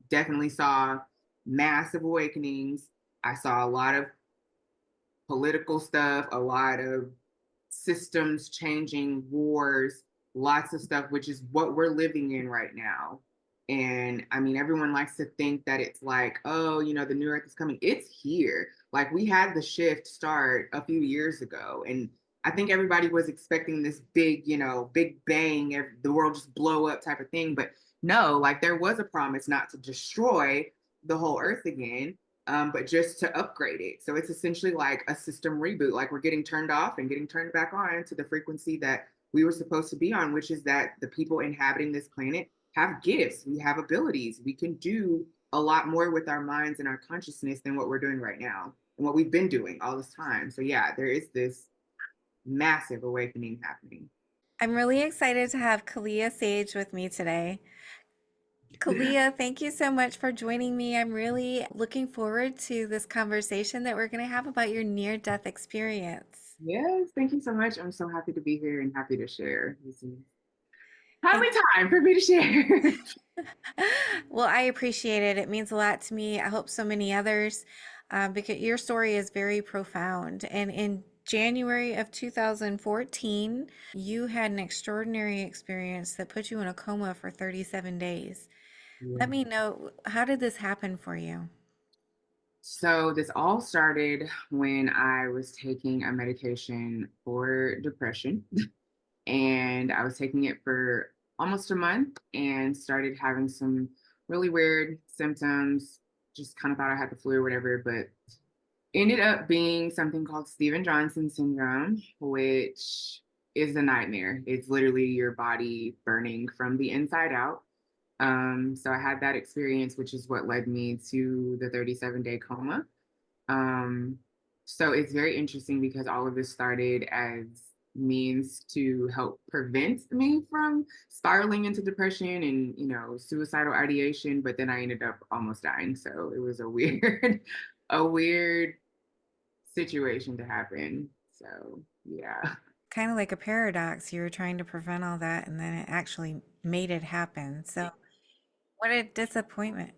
definitely saw massive awakenings. I saw a lot of political stuff, a lot of systems changing, wars, lots of stuff, which is what we're living in right now. And I mean, everyone likes to think that it's like, oh, the new earth is coming. It's here. Like we had the shift start a few years ago. And I think everybody was expecting this big, big bang, the world just blow up type of thing. But no, like there was a promise not to destroy the whole earth again, but just to upgrade it. So it's essentially like a system reboot. Like we're getting turned off and getting turned back on to the frequency that we were supposed to be on, which is that the people inhabiting this planet have gifts, we have abilities, we can do a lot more with our minds and our consciousness than what we're doing right now and what we've been doing all this time. So yeah, there is this massive awakening happening. I'm really excited to have Khaliah Sage with me today. Khaliah, thank you so much for joining me. I'm really looking forward to this conversation that we're going to have about your near-death experience. Yes, thank you so much. I'm so happy to be here and happy to share. This is And timely time for me to share. well, I appreciate it. It means a lot to me. I hope so many others, because your story is very profound. And in January of 2014, you had an extraordinary experience that put you in a coma for 37 days. Let Yeah. me know, how did this happen for you? So this all started when I was taking a medication for depression, and I was taking it for almost a month and started having some really weird symptoms. Just kind of thought I had the flu or whatever, but ended up being something called Steven Johnson syndrome, which is a nightmare. It's literally your body burning from the inside out. So I had that experience, which is what led me to the 37-day coma. Um, so it's very interesting because all of this started as means to help prevent me from spiraling into depression and, suicidal ideation. But then I ended up almost dying. So it was a weird, a weird situation to happen. So yeah. Kind of like a paradox. You were trying to prevent all that, and then it actually made it happen. So, what a disappointment.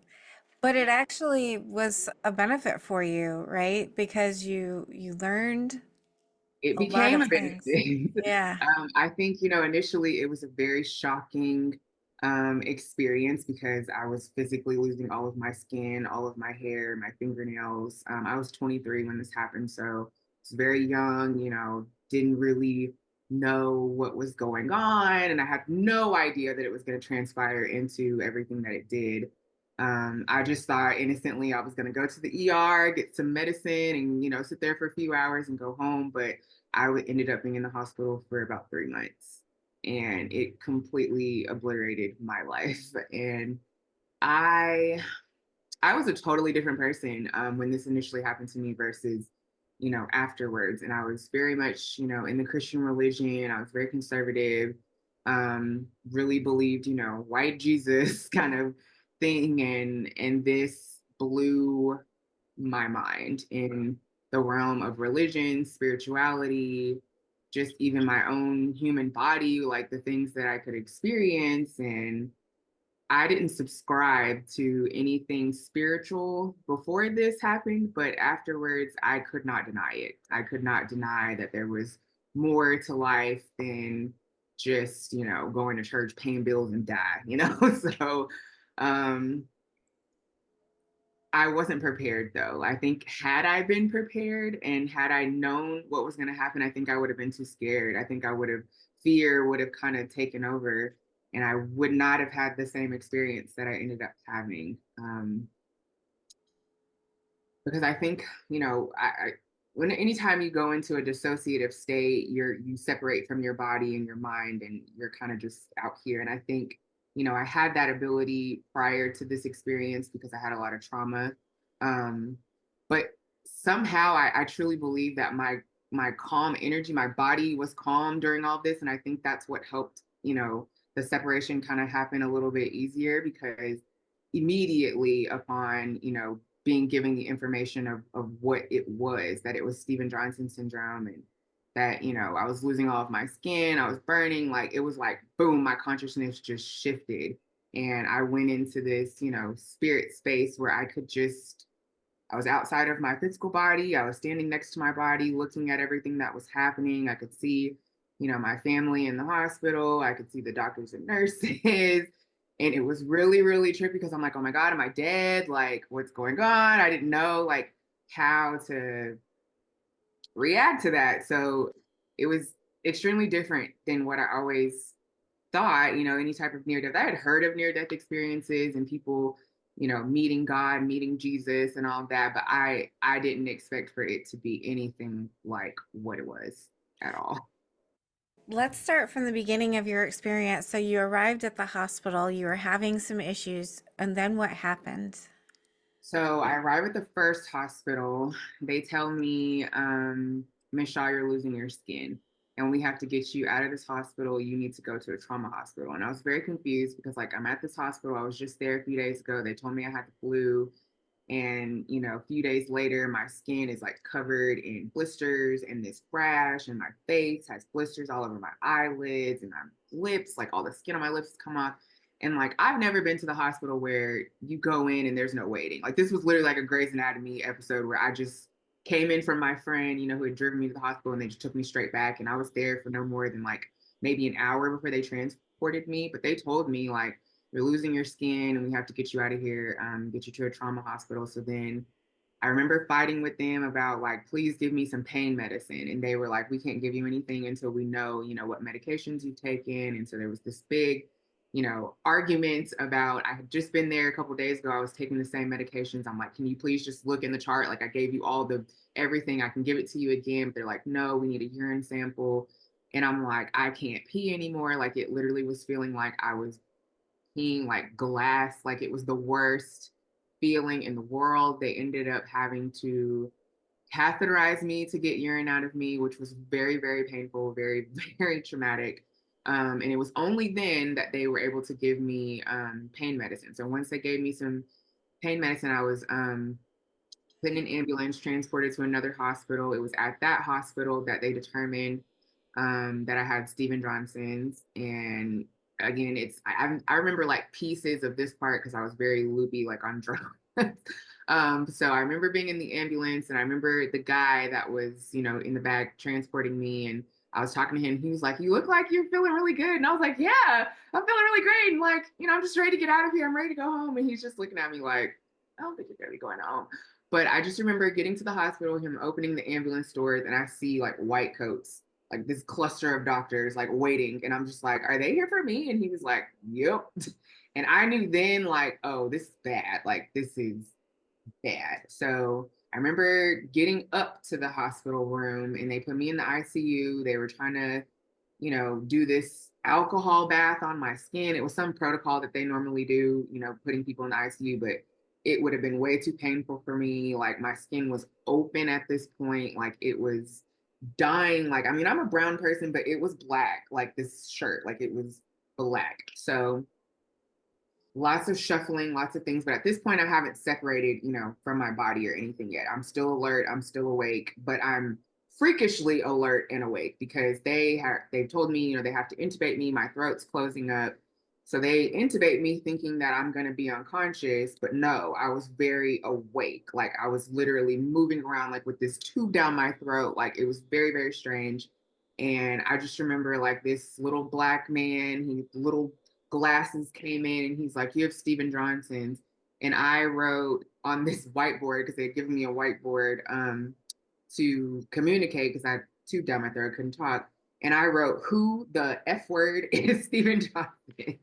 But it actually was a benefit for you, right? Because you learned It a lot became of a things. benefit. Yeah. I think, initially it was a very shocking experience because I was physically losing all of my skin, all of my hair, my fingernails. I was 23 when this happened, so I was very young, didn't really know what was going on, and I had no idea that it was going to transpire into everything that it did. I just thought innocently I was going to go to the ER, get some medicine, and sit there for a few hours and go home. But ended up being in the hospital for about 3 months, and it completely obliterated my life. And I I was a totally different person when this initially happened to me versus afterwards. And I was very much in the Christian religion. I was very conservative. Really believed white Jesus kind of thing, and this blew my mind in the realm of religion, spirituality, just even my own human body, like the things that I could experience. And I didn't subscribe to anything spiritual before this happened, but afterwards, I could not deny it. I could not deny that there was more to life than just, going to church, paying bills, and die. So, um, I wasn't prepared though. I think had I been prepared and had I known what was going to happen, I think I would have been too scared. I think I would have fear would have kind of taken over, and I would not have had the same experience that I ended up having. Because I think when anytime you go into a dissociative state, you separate from your body and your mind, and you're kind of just out here. And I think I had that ability prior to this experience because I had a lot of trauma, but somehow I truly believe that my calm energy, my body was calm during all this, and I think that's what helped the separation kind of happen a little bit easier because immediately upon being given the information of what it was, that it was Steven Johnson syndrome, and that, I was losing all of my skin, I was burning, like it was like, boom, my consciousness just shifted. And I went into this, spirit space where I was outside of my physical body. I was standing next to my body, looking at everything that was happening. I could see, my family in the hospital. I could see the doctors and nurses. And it was really, really trippy because I'm like, oh my God, am I dead? Like, what's going on? I didn't know like how to react to that. So it was extremely different than what I always thought, any type of near death. I had heard of near death experiences and people, meeting God, meeting Jesus and all of that, but I didn't expect for it to be anything like what it was at all. Let's start from the beginning of your experience. So you arrived at the hospital, you were having some issues, and then what happened? So I arrive at the first hospital. They tell me, Miss Shaw, you're losing your skin. And we have to get you out of this hospital. You need to go to a trauma hospital. And I was very confused because, like, I'm at this hospital. I was just there a few days ago. They told me I had the flu. And, a few days later, my skin is like covered in blisters and this rash, and my face has blisters all over my eyelids and my lips, like all the skin on my lips has come off. And like, I've never been to the hospital where you go in and there's no waiting. Like, this was literally like a Grey's Anatomy episode where I just came in from my friend, who had driven me to the hospital, and they just took me straight back. And I was there for no more than like maybe an hour before they transported me. But they told me, like, you're losing your skin and we have to get you out of here, get you to a trauma hospital. So then I remember fighting with them about like, please give me some pain medicine. And they were like, we can't give you anything until we know, what medications you've taken. And so there was this big, argument about, I had just been there a couple of days ago. I was taking the same medications. I'm like, can you please just look in the chart? Like, I gave you all the everything. I can give it to you again. But they're like, no, we need a urine sample. And I'm like, I can't pee anymore. Like, it literally was feeling like I was peeing like glass, like it was the worst feeling in the world. They ended up having to catheterize me to get urine out of me, which was very, very painful, very, very traumatic. And it was only then that they were able to give me pain medicine. So once they gave me some pain medicine, I was put in an ambulance, transported to another hospital. It was at that hospital that they determined that I had Stephen Johnson's. And again, I remember like pieces of this part because I was very loopy, like on drugs. So I remember being in the ambulance, and I remember the guy that was, in the back transporting me, and I was talking to him. He was like, "You look like you're feeling really good," and I was like, "Yeah, I'm feeling really great." And like, I'm just ready to get out of here. I'm ready to go home. And he's just looking at me like, "I don't think you're gonna be going home." But I just remember getting to the hospital, him opening the ambulance doors, and I see like white coats, like this cluster of doctors, like waiting. And I'm just like, are they here for me? And he was like, yep. And I knew then, like, oh, this is bad. Like, this is bad. So I remember getting up to the hospital room and they put me in the ICU. They were trying to, do this alcohol bath on my skin. It was some protocol that they normally do, putting people in the ICU, but it would have been way too painful for me. Like, my skin was open at this point. Like, it was dying. Like, I mean, I'm a brown person, but it was black, like this shirt, like it was black. So lots of shuffling, lots of things. But at this point, I haven't separated, from my body or anything yet. I'm still alert, I'm still awake, but I'm freakishly alert and awake because they've told me, they have to intubate me. My throat's closing up. So they intubate me thinking that I'm going to be unconscious, but no, I was very awake. Like, I was literally moving around like with this tube down my throat. Like, it was very, very strange. And I just remember like this little black man, he little glasses came in, and he's like, "You have Stephen Johnson's." And I wrote on this whiteboard because they had given me a whiteboard to communicate because I had tube down my throat, I couldn't talk. And I wrote, "Who the F word is Stephen Johnson?"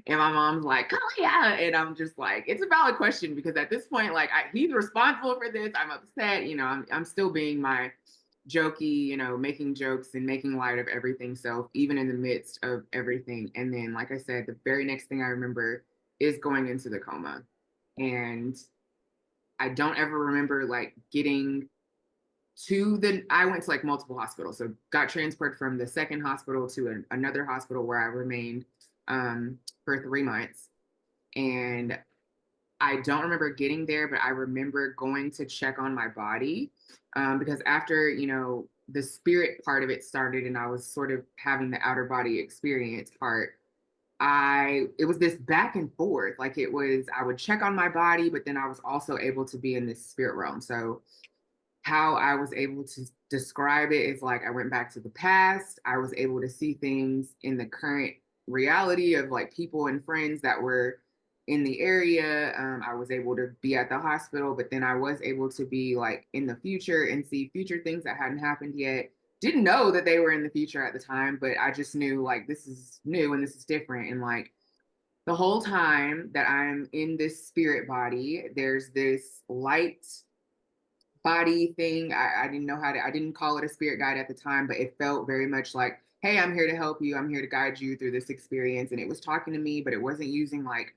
And my mom's like, "Oh yeah." And I'm just like, it's a valid question because at this point, like, he's responsible for this. I'm upset. I'm still being my jokey, making jokes and making light of everything. So even in the midst of everything. And then, like I said, the very next thing I remember is going into the coma. And I don't ever remember like getting I went to like multiple hospitals. So got transported from the second hospital to another hospital where I remained for 3 months. And I don't remember getting there, but I remember going to check on my body because after, the spirit part of it started and I was sort of having the outer body experience part, it was this back and forth. Like it was, I would check on my body, but then I was also able to be in this spirit realm. So how I was able to describe it is like I went back to the past. I was able to see things in the current reality of like people and friends that were in the area. I was able to be at the hospital, but then I was able to be like in the future and see future things that hadn't happened yet. Didn't know that they were in the future at the time, but I just knew like this is new and this is different. And like the whole time that I'm in this spirit body, there's this light body thing. I didn't know how to, I didn't call it a spirit guide at the time, but it felt very much like, hey, I'm here to help you. I'm here to guide you through this experience. And it was talking to me, but it wasn't using like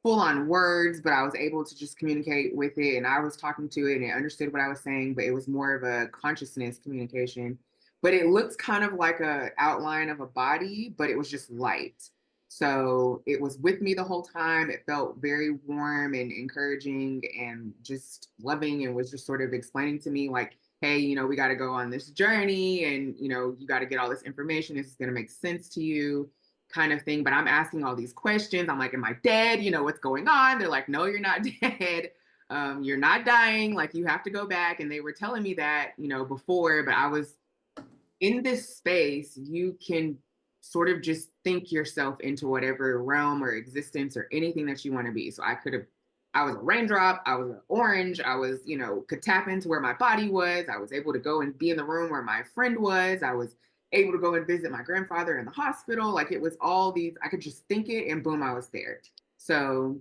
full on words, but I was able to just communicate with it. And I was talking to it and it understood what I was saying, but it was more of a consciousness communication. But it looked kind of like a outline of a body, but it was just light. So it was with me the whole time. It felt very warm and encouraging and just loving, and was just sort of explaining to me like, hey, we got to go on this journey, and you got to get all this information. This is going to make sense to you, kind of thing. But I'm asking all these questions. I'm like, am I dead? What's going on? They're like, no, you're not dead. You're not dying. Like, you have to go back. And they were telling me that, before, but I was in this space. You can sort of just think yourself into whatever realm or existence or anything that you want to be. So I was a raindrop, I was an orange, I was, could tap into where my body was. I was able to go and be in the room where my friend was. I was able to go and visit my grandfather in the hospital. Like it was all these, I could just think it and boom, I was there. So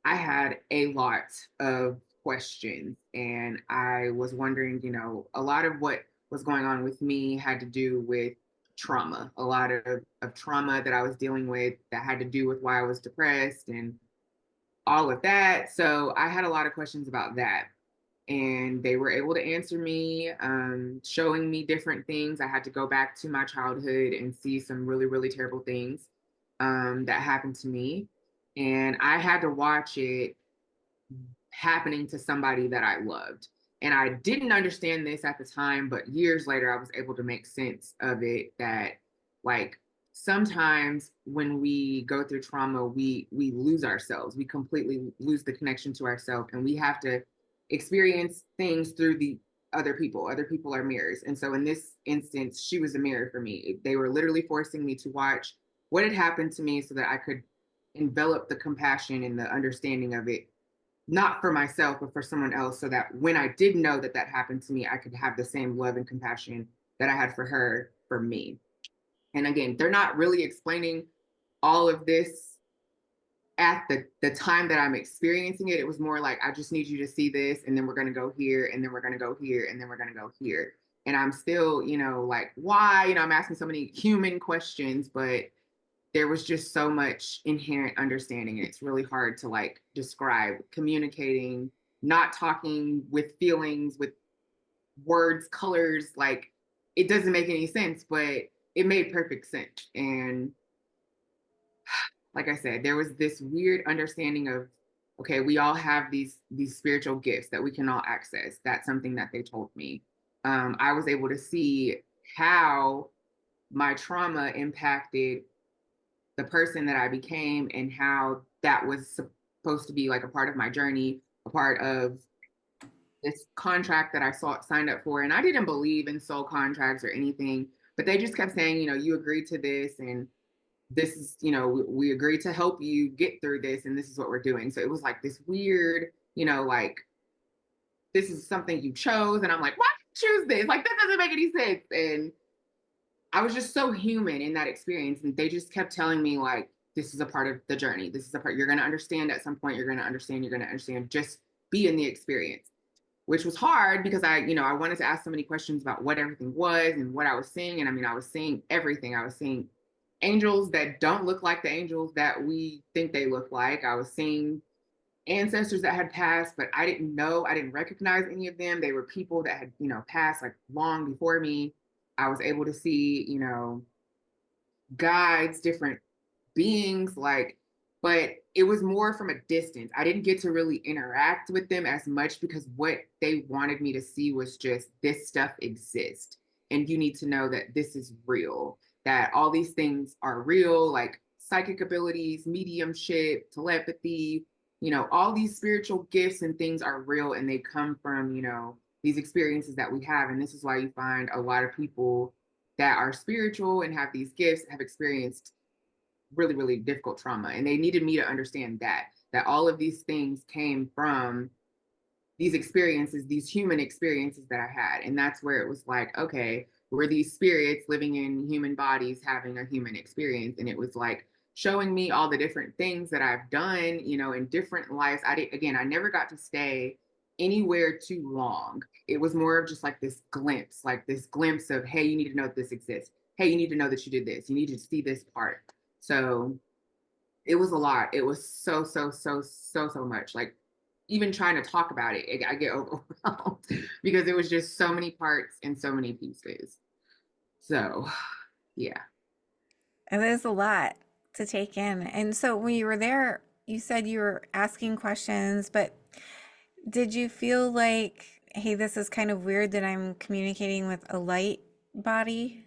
I had a lot of questions, and I was wondering, a lot of what was going on with me had to do with trauma, a lot of trauma that I was dealing with that had to do with why I was depressed and all of that. So I had a lot of questions about that. And they were able to answer me, showing me different things. I had to go back to my childhood and see some really, really terrible things that happened to me. And I had to watch it happening to somebody that I loved. And I didn't understand this at the time, but years later, I was able to make sense of it, that like sometimes when we go through trauma, we lose ourselves. We completely lose the connection to ourselves, and we have to experience things through the other people. Other people are mirrors. And so in this instance, she was a mirror for me. They were literally forcing me to watch what had happened to me so that I could envelop the compassion and the understanding of it, not for myself, but for someone else, so that when I did know that that happened to me, I could have the same love and compassion that I had for her, for me. And again, they're not really explaining all of this at the time that I'm experiencing it. It was more like, I just need you to see this, and then we're going to go here, and then we're going to go here, and then we're going to go here. And I'm still, like, why? I'm asking so many human questions, but there was just so much inherent understanding. And it's really hard to like describe communicating, not talking with feelings, with words, colors. Like it doesn't make any sense, but it made perfect sense. And like I said, there was this weird understanding of, okay, we all have these spiritual gifts that we can all access. That's something that they told me. I was able to see how my trauma impacted the person that I became, and how that was supposed to be like a part of my journey, a part of this contract that I signed up for. And I didn't believe in soul contracts or anything, but they just kept saying, you agreed to this, and this is, we agreed to help you get through this, and this is what we're doing. So it was like this weird, like, this is something you chose. And I'm like, why did you choose this? Like, that doesn't make any sense. And I was just so human in that experience. And they just kept telling me, like, this is a part of the journey. This is a part you're going to understand at some point. You're going to understand. You're going to understand. Just be in the experience, which was hard because I wanted to ask so many questions about what everything was and what I was seeing. And I mean, I was seeing everything. I was seeing angels that don't look like the angels that we think they look like. I was seeing ancestors that had passed, but I didn't recognize any of them. They were people that had, passed like long before me. I was able to see, guides, different beings, like, but it was more from a distance. I didn't get to really interact with them as much because what they wanted me to see was just, this stuff exists and you need to know that this is real. that all these things are real, like psychic abilities, mediumship, telepathy, all these spiritual gifts and things are real and they come from, these experiences that we have. And this is why you find a lot of people that are spiritual and have these gifts have experienced really, really difficult trauma. And they needed me to understand that all of these things came from these experiences, these human experiences that I had. And that's where it was like, okay, we're these spirits living in human bodies having a human experience. And it was like showing me all the different things that I've done, in different lives. I never got to stay anywhere too long. It was more of just like this glimpse of, hey, you need to know that this exists. Hey, you need to know that you did this. You need to see this part. So it was a lot. It was so much. Like even trying to talk about it, I get overwhelmed because it was just so many parts and so many pieces. So, yeah. It is a lot to take in. And so when you were there, you said you were asking questions, but did you feel like, hey, this is kind of weird that I'm communicating with a light body?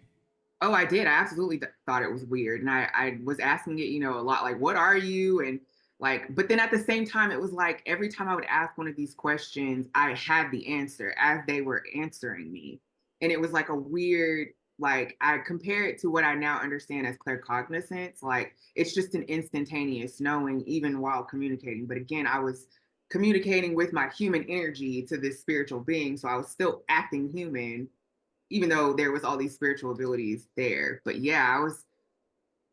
Oh, I did. I absolutely thought it was weird. And I was asking it, a lot like, what are you? And like, but then at the same time, it was like every time I would ask one of these questions, I had the answer as they were answering me. And it was like a weird, like, I compare it to what I now understand as claircognizance. Like, it's just an instantaneous knowing, even while communicating. But again, I was communicating with my human energy to this spiritual being. So I was still acting human even though there was all these spiritual abilities there. But yeah, I was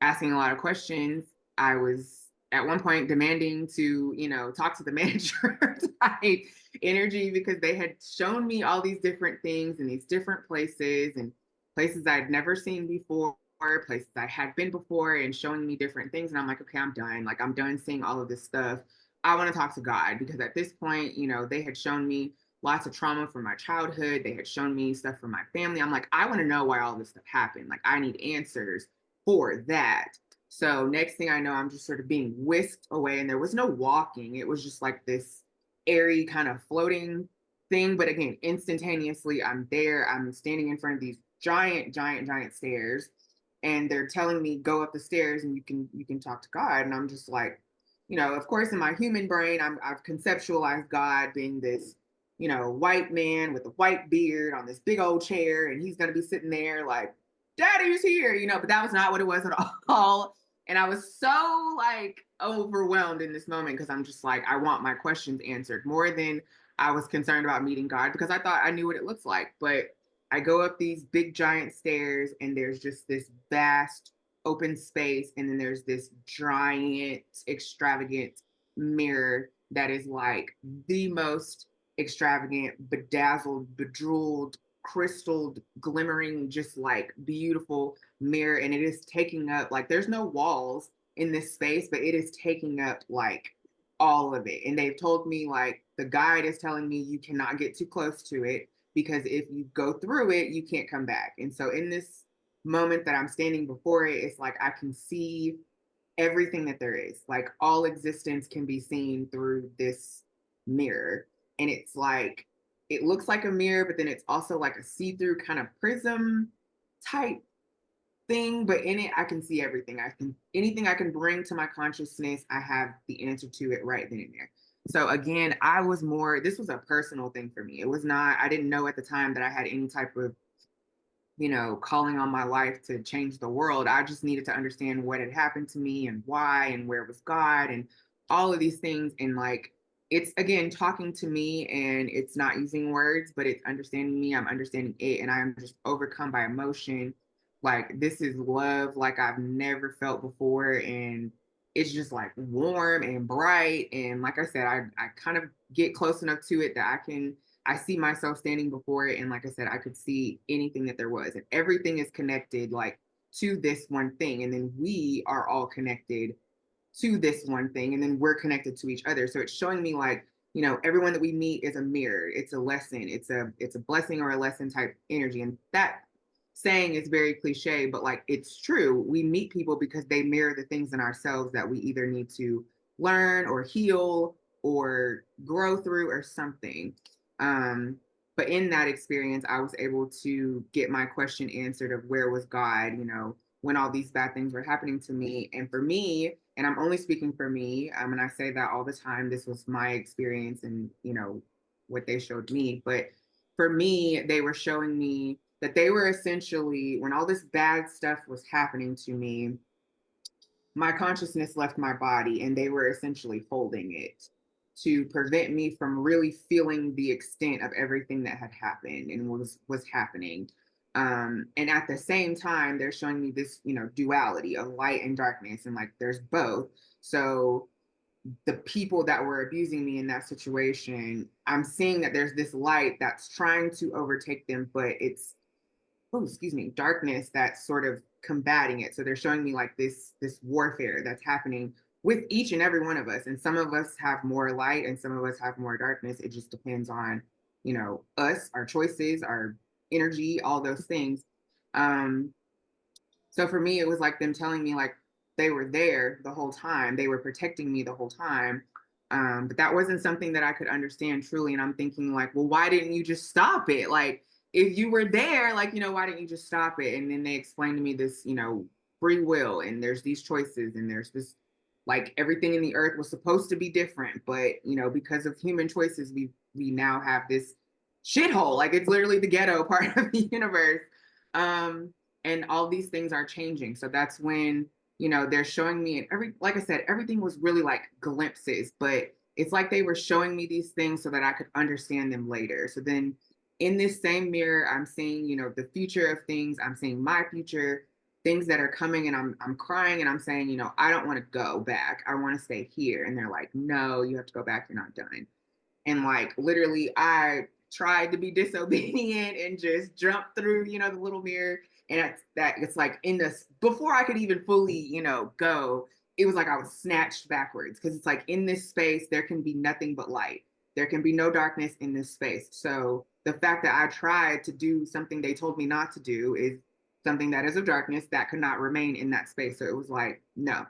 asking a lot of questions. I was at one point demanding to, talk to the manager type energy because they had shown me all these different things in these different places and places I'd never seen before, places I had been before, and showing me different things. And I'm like, okay, I'm done. Like, I'm done seeing all of this stuff. I want to talk to God because at this point, they had shown me lots of trauma from my childhood. They had shown me stuff from my family. I'm like, I want to know why all this stuff happened. Like, I need answers for that. So next thing I know, I'm just sort of being whisked away, and there was no walking. It was just like this airy kind of floating thing. But again, instantaneously, I'm there. I'm standing in front of these giant stairs, and they're telling me go up the stairs and you can talk to God. And I'm just like, of course, in my human brain, I've conceptualized God being this white man with a white beard on this big old chair, and he's going to be sitting there like, Daddy's here, but that was not what it was at all. And I was so like overwhelmed in this moment because I'm just like, I want my questions answered more than I was concerned about meeting God because I thought I knew what it looks like. But I go up these big giant stairs and there's just this vast open space. And then there's this giant, extravagant mirror that is like the most extravagant, bedazzled, bejeweled, crystal glimmering, just like beautiful mirror. And it is taking up, like, there's no walls in this space, but it is taking up like all of it. And they've told me, like, the guide is telling me you cannot get too close to it because if you go through it, you can't come back. And so in this moment that I'm standing before it, it's like I can see everything that there is. Like all existence can be seen through this mirror. And it's like, it looks like a mirror, but then it's also like a see through kind of prism type thing. But in it, I can see everything. Anything I can bring to my consciousness, I have the answer to it right then and there. So again, this was a personal thing for me. It was not, I didn't know at the time that I had any type of calling on my life to change the world. I just needed to understand what had happened to me and why and where was God and all of these things. And like, it's again talking to me and it's not using words, but it's understanding me. I'm understanding it. And I'm just overcome by emotion. Like, this is love like I've never felt before. And it's just like warm and bright. And like I said, I kind of get close enough to it that I see myself standing before it. And like I said, I could see anything that there was. And everything is connected like to this one thing. And then we are all connected to this one thing. And then we're connected to each other. So it's showing me like, everyone that we meet is a mirror. It's a lesson. It's a blessing or a lesson type energy. And that saying is very cliche, but like it's true. We meet people because they mirror the things in ourselves that we either need to learn or heal or grow through or something. Um, but in that experience, I was able to get my question answered of where was God, when all these bad things were happening to me. And for me, and I'm only speaking for me, and I say that all the time, this was my experience and, what they showed me. But for me, they were showing me that they were essentially, when all this bad stuff was happening to me, my consciousness left my body and they were essentially holding it to prevent me from really feeling the extent of everything that had happened and was happening. And at the same time, they're showing me this, duality of light and darkness, and like there's both. So the people that were abusing me in that situation, I'm seeing that there's this light that's trying to overtake them, but it's, oh, excuse me, darkness that's sort of combating it. So they're showing me like this warfare that's happening with each and every one of us. And some of us have more light and some of us have more darkness. It just depends on, us, our choices, our energy, all those things. Um, so for me, it was like them telling me like they were there the whole time. They were protecting me the whole time. But that wasn't something that I could understand truly. And I'm thinking like, well, why didn't you just stop it? Like, if you were there, like, why didn't you just stop it? And then they explained to me this, free will, and there's these choices, and there's this, like, everything in the earth was supposed to be different, but because of human choices, we now have this shithole. Like, it's literally the ghetto part of the universe. Um, and all these things are changing. So that's when, they're showing me, and like I said, everything was really like glimpses, but it's like they were showing me these things so that I could understand them later. So then in this same mirror, I'm seeing, the future of things. I'm seeing my future, things that are coming, and I'm crying and I'm saying, I don't want to go back. I want to stay here. And they're like, no, you have to go back. You're not done. And like literally, I tried to be disobedient and just jump through, the little mirror. And it's like in this, before I could even fully, go, it was like I was snatched backwards, because it's like in this space, there can be nothing but light. There can be no darkness in this space. So the fact that I tried to do something they told me not to do is something that is of darkness that could not remain in that space. So it was like, no.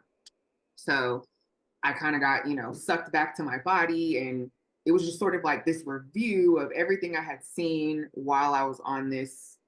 So I kind of got, sucked back to my body. And it was just sort of like this review of everything I had seen while I was on this,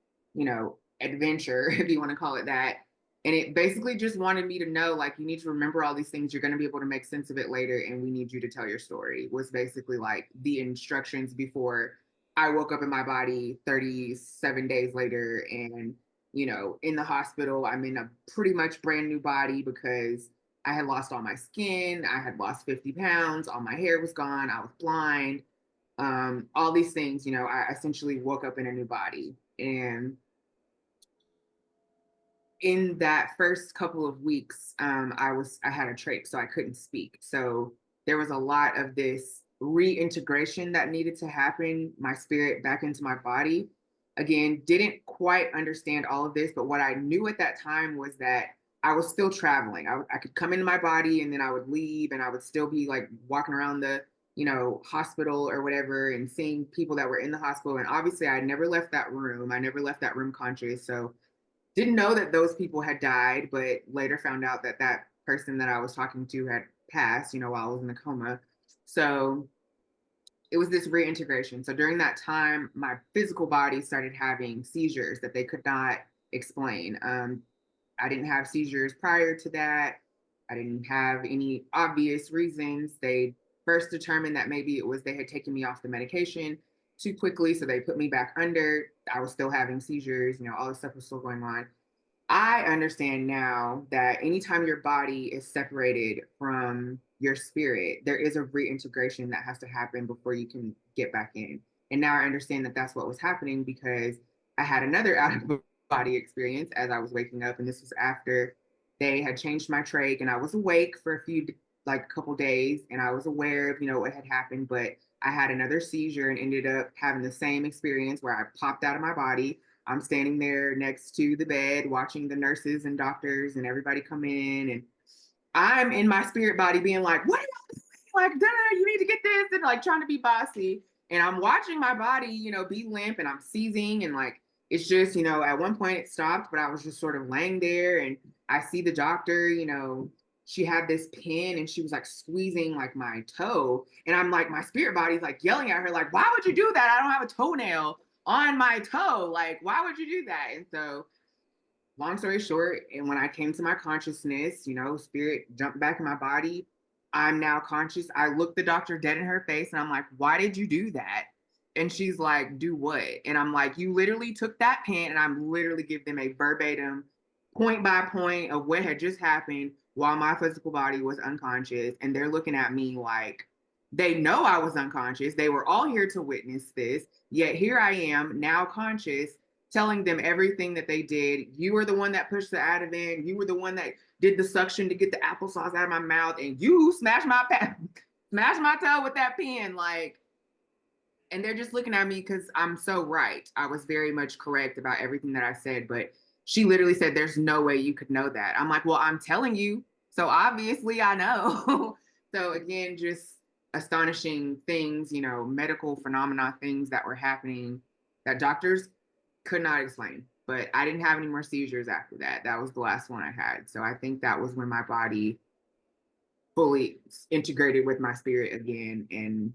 adventure, if you want to call it that. And it basically just wanted me to know, like, you need to remember all these things. You're going to be able to make sense of it later. And we need you to tell your story, was basically like the instructions before I woke up in my body 37 days later. And, in the hospital, I'm in a pretty much brand new body because I had lost all my skin. I had lost 50 pounds. All my hair was gone. I was blind. All these things, I essentially woke up in a new body. And in that first couple of weeks, I had a trach, so I couldn't speak. So there was a lot of this reintegration that needed to happen, my spirit back into my body. Again, didn't quite understand all of this, but what I knew at that time was that I was still traveling. I could come into my body and then I would leave, and I would still be like walking around the, hospital or whatever, and seeing people that were in the hospital. And obviously I never left that room. I never left that room conscious. So didn't know that those people had died, but later found out that that person that I was talking to had passed, while I was in a coma. So it was this reintegration. So during that time, my physical body started having seizures that they could not explain. I didn't have seizures prior to that. I didn't have any obvious reasons. They first determined that maybe it was they had taken me off the medication too quickly, so they put me back under. I was still having seizures, all this stuff was still going on. I understand now that anytime your body is separated from your spirit, there is a reintegration that has to happen before you can get back in. And now I understand that that's what was happening, because I had another out of body experience as I was waking up. And this was after they had changed my trach, and I was awake for like a couple days, and I was aware of, what had happened. But I had another seizure and ended up having the same experience where I popped out of my body. I'm standing there next to the bed watching the nurses and doctors and everybody come in, and I'm in my spirit body being like, what are y'all doing? Like, duh, you need to get this, and like trying to be bossy. And I'm watching my body, be limp, and I'm seizing, and like it's just, at one point it stopped, but I was just sort of laying there, and I see the doctor, she had this pin and she was like squeezing like my toe. And I'm like, my spirit body's like yelling at her, like, why would you do that? I don't have a toenail on my toe. Like, why would you do that? And so long story short, and when I came to my consciousness, spirit jumped back in my body. I'm now conscious. I looked the doctor dead in her face and I'm like, why did you do that? And she's like, do what? And I'm like, you literally took that pen, and I'm literally give them a verbatim, point by point of what had just happened while my physical body was unconscious. And they're looking at me like they know I was unconscious. They were all here to witness this. Yet here I am now conscious, telling them everything that they did. You were the one that pushed the Ativan. You were the one that did the suction to get the applesauce out of my mouth, and you smashed smashed my toe with that pen. Like, and they're just looking at me because I'm so right. I was very much correct about everything that I said, but she literally said, "There's no way you could know that." I'm like, "Well, I'm telling you, so obviously I know." So again, just astonishing things, medical phenomena, things that were happening that doctors could not explain. But I didn't have any more seizures after that. That was the last one I had. So I think that was when my body fully integrated with my spirit again. And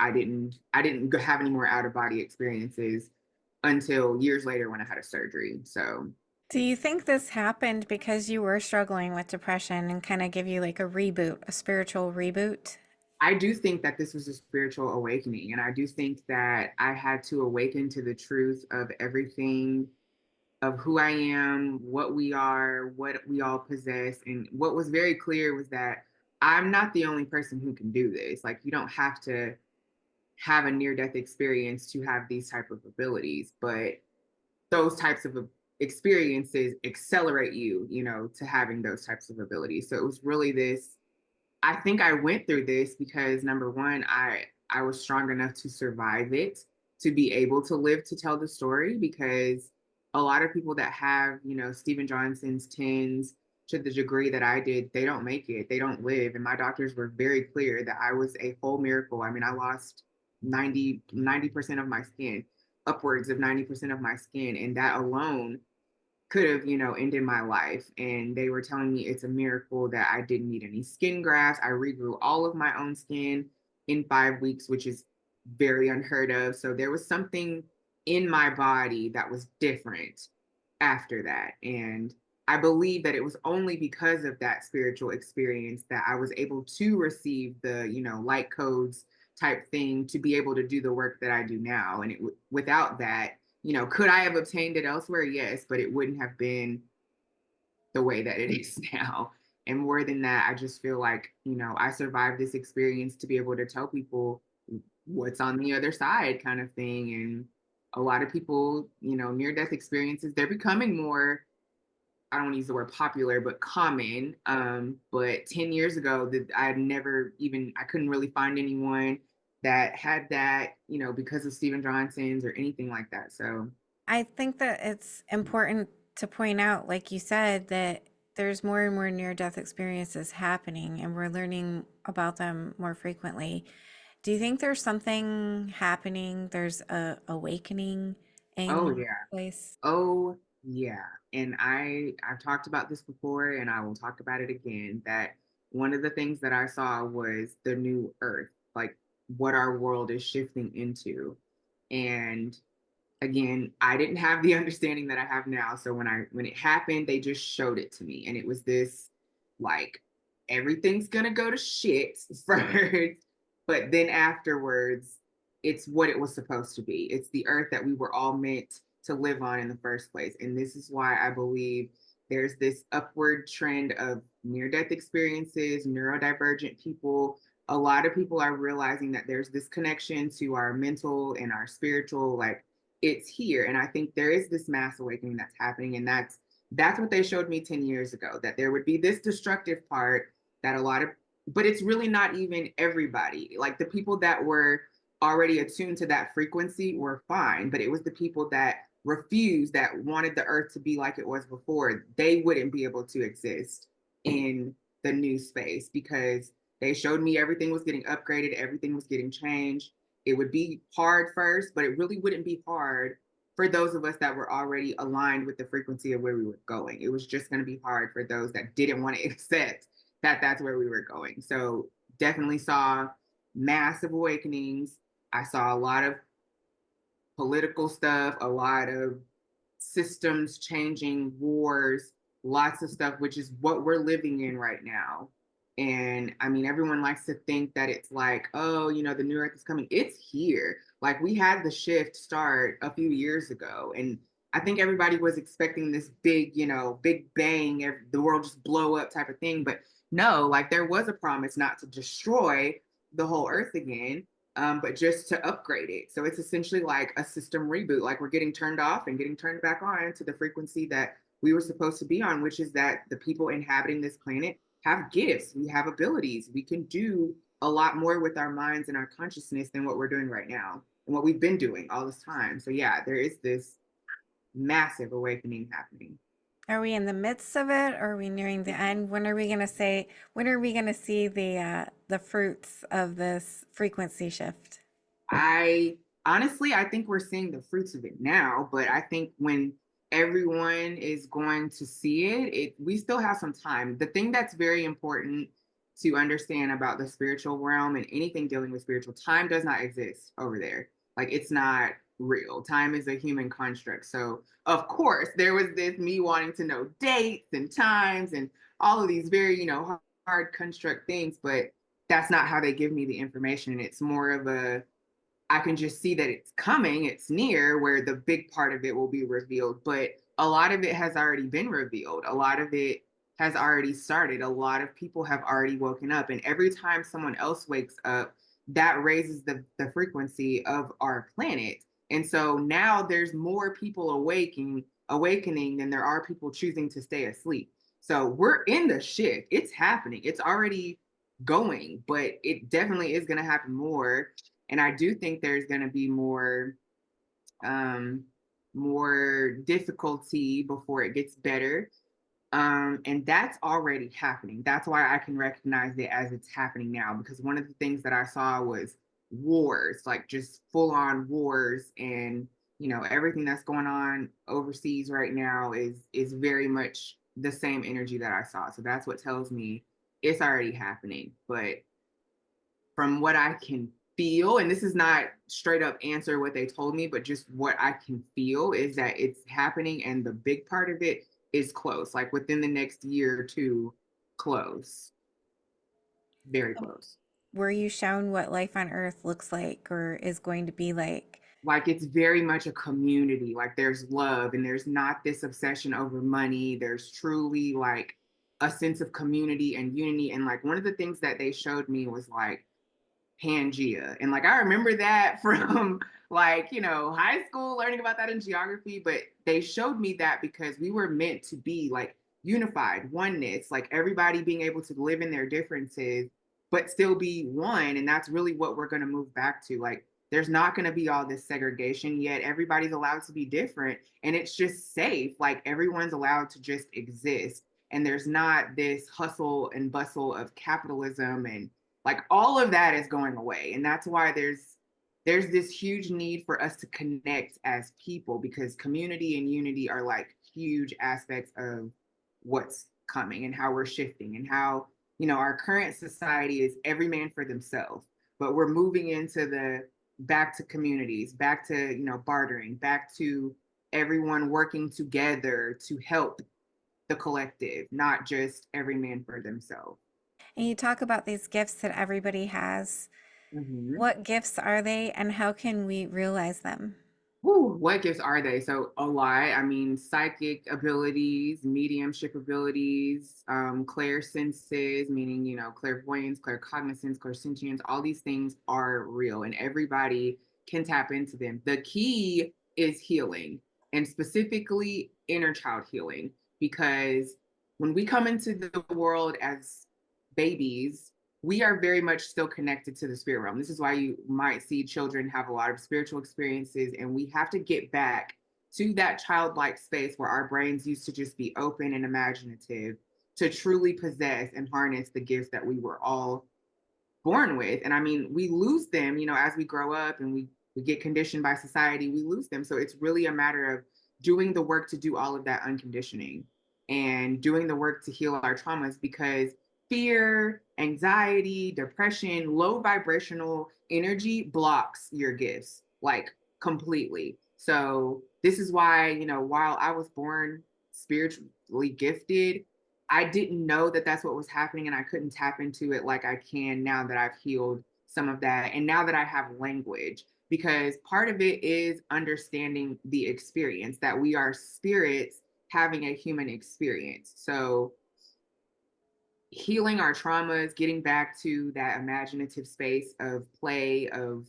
I didn't have any more out of body experiences until years later when I had a surgery. So Do you think this happened because you were struggling with depression and kind of give you like a reboot, a spiritual reboot? I do think that this was a spiritual awakening, and I do think that I had to awaken to the truth of everything, of who I am, what we are, what we all possess. And what was very clear was that I'm not the only person who can do this. Like, you don't have to have a near death experience to have these type of abilities, but those types of experiences accelerate you, to having those types of abilities. So it was really this. I think I went through this because number one, I was strong enough to survive it, to be able to live to tell the story. Because a lot of people that have, Stephen Johnson's tens to the degree that I did, they don't make it, they don't live. And my doctors were very clear that I was a whole miracle. I mean, I lost 90% of my skin, upwards of 90% of my skin, and that alone could have, ended my life. And they were telling me it's a miracle that I didn't need any skin grafts. I regrew all of my own skin in 5 weeks, which is very unheard of. So there was something in my body that was different after that. And I believe that it was only because of that spiritual experience that I was able to receive the, light codes type thing to be able to do the work that I do now. And without that, could I have obtained it elsewhere? Yes, but it wouldn't have been the way that it is now. And more than that, I just feel like, I survived this experience to be able to tell people what's on the other side, kind of thing. And a lot of people, near death experiences, they're becoming more, I don't want to use the word popular, but common. But 10 years ago, that I couldn't really find anyone that had that, because of Stephen Johnson's or anything like that. So, I think that it's important to point out, like you said, that there's more and more near death experiences happening and we're learning about them more frequently. Do you think there's something happening? There's a awakening oh in yeah. place? Oh yeah. And I've talked about this before and I will talk about it again, that one of the things that I saw was the new earth, like what our world is shifting into. And again, I didn't have the understanding that I have now. So when it happened, they just showed it to me. And it was this, like, everything's gonna go to shit first, but then afterwards, it's what it was supposed to be. It's the earth that we were all meant to live on in the first place. And this is why I believe there's this upward trend of near death experiences, neurodivergent people. A lot of people are realizing that there's this connection to our mental and our spiritual, like, it's here. And I think there is this mass awakening that's happening. And that's what they showed me 10 years ago, that there would be this destructive part that a lot of, but it's really not even everybody. Like, the people that were already attuned to that frequency were fine, but it was the people that refused, that wanted the earth to be like it was before, they wouldn't be able to exist in the new space, because they showed me everything was getting upgraded, everything was getting changed. It would be hard first, but it really wouldn't be hard for those of us that were already aligned with the frequency of where we were going. It was just going to be hard for those that didn't want to accept that that's where we were going. So definitely saw massive awakenings. I saw a lot of political stuff, a lot of systems changing, wars, lots of stuff, which is what we're living in right now. And I mean, everyone likes to think that it's like, oh, the new earth is coming. It's here. Like we had the shift start a few years ago. And I think everybody was expecting this big, big bang, the world just blow up type of thing. But no, like there was a promise not to destroy the whole earth again, but just to upgrade it. So it's essentially like a system reboot. Like we're getting turned off and getting turned back on to the frequency that we were supposed to be on, which is that the people inhabiting this planet have gifts, we have abilities, we can do a lot more with our minds and our consciousness than what we're doing right now and what we've been doing all this time. So yeah, there is this massive awakening happening. Are we in the midst of it, or are we nearing the end? When are we going to see the fruits of this frequency shift? I honestly, I think we're seeing the fruits of it now, but I think when everyone is going to see it, we still have some time. The thing that's very important to understand about the spiritual realm and anything dealing with spiritual, time does not exist over there. Like it's not real. Time is a human construct. So of course there was this me wanting to know dates and times and all of these very, hard construct things, but that's not how they give me the information. It's more of I can just see that it's coming, it's near, where the big part of it will be revealed. But a lot of it has already been revealed. A lot of it has already started. A lot of people have already woken up. And every time someone else wakes up, that raises the frequency of our planet. And so now there's more people awakening than there are people choosing to stay asleep. So we're in the shift. It's happening. It's already going, but it definitely is going to happen more. And I do think there's going to be um, more difficulty before it gets better. And that's already happening. That's why I can recognize it as it's happening now, because one of the things that I saw was wars, like just full on wars. And, everything that's going on overseas right now is very much the same energy that I saw. So that's what tells me it's already happening. But from what I can feel, and this is not straight up answer what they told me, but just what I can feel is that it's happening and the big part of it is close, like within the next year or two, close, very close. Were you shown what life on Earth looks like or is going to be like? Like it's very much a community, like there's love and there's not this obsession over money. There's truly like a sense of community and unity. And like one of the things that they showed me was like Pangea. And like I remember that from like, high school, learning about that in geography, but they showed me that because we were meant to be like unified, oneness, like everybody being able to live in their differences but still be one. And that's really what we're going to move back to. Like there's not going to be all this segregation, yet everybody's allowed to be different and it's just safe. Like everyone's allowed to just exist. And there's not this hustle and bustle of capitalism, and like all of that is going away. And that's why there's this huge need for us to connect as people, because community and unity are like huge aspects of what's coming and how we're shifting and how, our current society is every man for themselves, but we're moving into the back to communities, back to, bartering, back to everyone working together to help the collective, not just every man for themselves. And you talk about these gifts that everybody has. Mm-hmm. What gifts are they and how can we realize them? Ooh, what gifts are they? So a lot. I mean, psychic abilities, mediumship abilities, clairsenses, meaning, clairvoyance, claircognizance, clairsentience, all these things are real and everybody can tap into them. The key is healing, and specifically inner child healing, because when we come into the world as babies, we are very much still connected to the spirit realm. This is why you might see children have a lot of spiritual experiences, and we have to get back to that childlike space where our brains used to just be open and imaginative to truly possess and harness the gifts that we were all born with. And I mean, we lose them, as we grow up and we get conditioned by society, we lose them. So it's really a matter of doing the work to do all of that unconditioning and doing the work to heal our traumas, because fear, anxiety, depression, low vibrational energy blocks your gifts like completely. So this is why, while I was born spiritually gifted, I didn't know that that's what was happening, and I couldn't tap into it like I can now that I've healed some of that. And now that I have language, because part of it is understanding the experience that we are spirits having a human experience. So healing our traumas, getting back to that imaginative space of play, of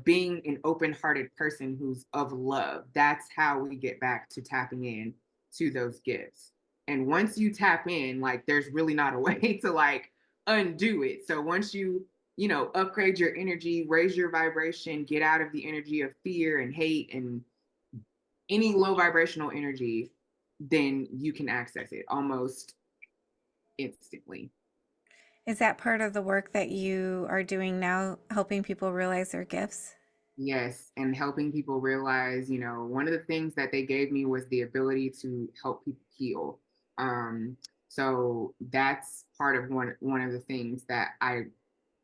being an open-hearted person who's of love. That's how we get back to tapping in to those gifts. And once you tap in, like there's really not a way to like undo it. So once you, upgrade your energy, raise your vibration, get out of the energy of fear and hate and any low vibrational energy, then you can access it almost instantly. Is that part of the work that you are doing now, helping people realize their gifts? Yes, and helping people realize, one of the things that they gave me was the ability to help people heal. Um, so that's part of one of the things that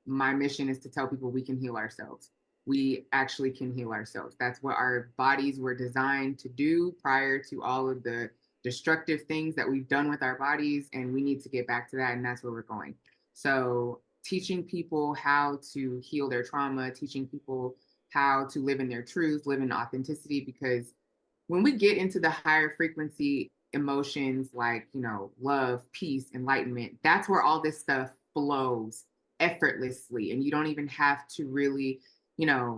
my mission is to tell people we can heal ourselves. We actually can heal ourselves. That's what our bodies were designed to do prior to all of the destructive things that we've done with our bodies. And we need to get back to that. And that's where we're going. So, teaching people how to heal their trauma, teaching people how to live in their truth, live in authenticity, because when we get into the higher frequency emotions like, love, peace, enlightenment, that's where all this stuff flows effortlessly. And you don't even have to really,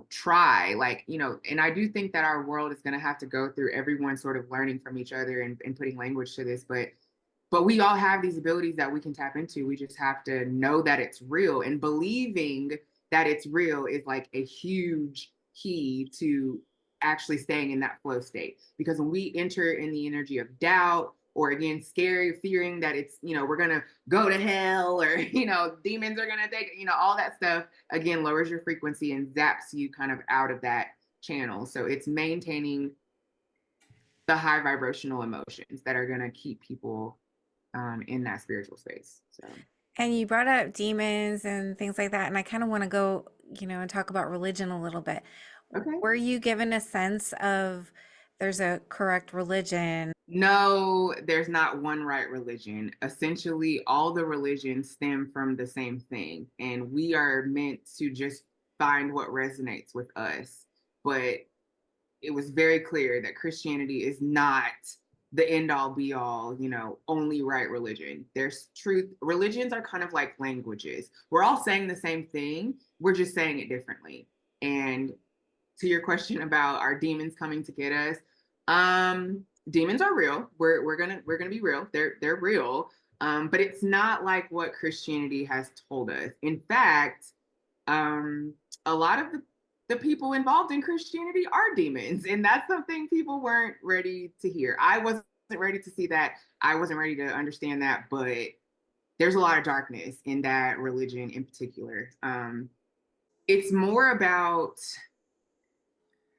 try. Like, and I do think that our world is going to have to go through everyone sort of learning from each other and putting language to this. But we all have these abilities that we can tap into. We just have to know that it's real, and believing that it's real is like a huge key to actually staying in that flow state. Because when we enter in the energy of doubt, or again, scary, fearing that it's, we're going to go to hell, or, demons are going to take, all that stuff, again, lowers your frequency and zaps you kind of out of that channel. So it's maintaining the high vibrational emotions that are going to keep people in that spiritual space. So, And you brought up demons and things like that. And I kind of want to go, and talk about religion a little bit. okay. Were you given a sense of there's a correct religion? No, there's not one right religion. Essentially, all the religions stem from the same thing, and we are meant to just find what resonates with us. But it was very clear that Christianity is not the end all be all, only right religion. There's truth. Religions are kind of like languages. We're all saying the same thing, we're just saying it differently. And to your question about our demons coming to get us, demons are real. We're gonna be real. They're real. But it's not like what Christianity has told us. In fact, um, a lot of the people involved in Christianity are demons, and that's something people weren't ready to hear. I wasn't ready to see that. I wasn't ready to understand that, but there's a lot of darkness in that religion in particular. It's more about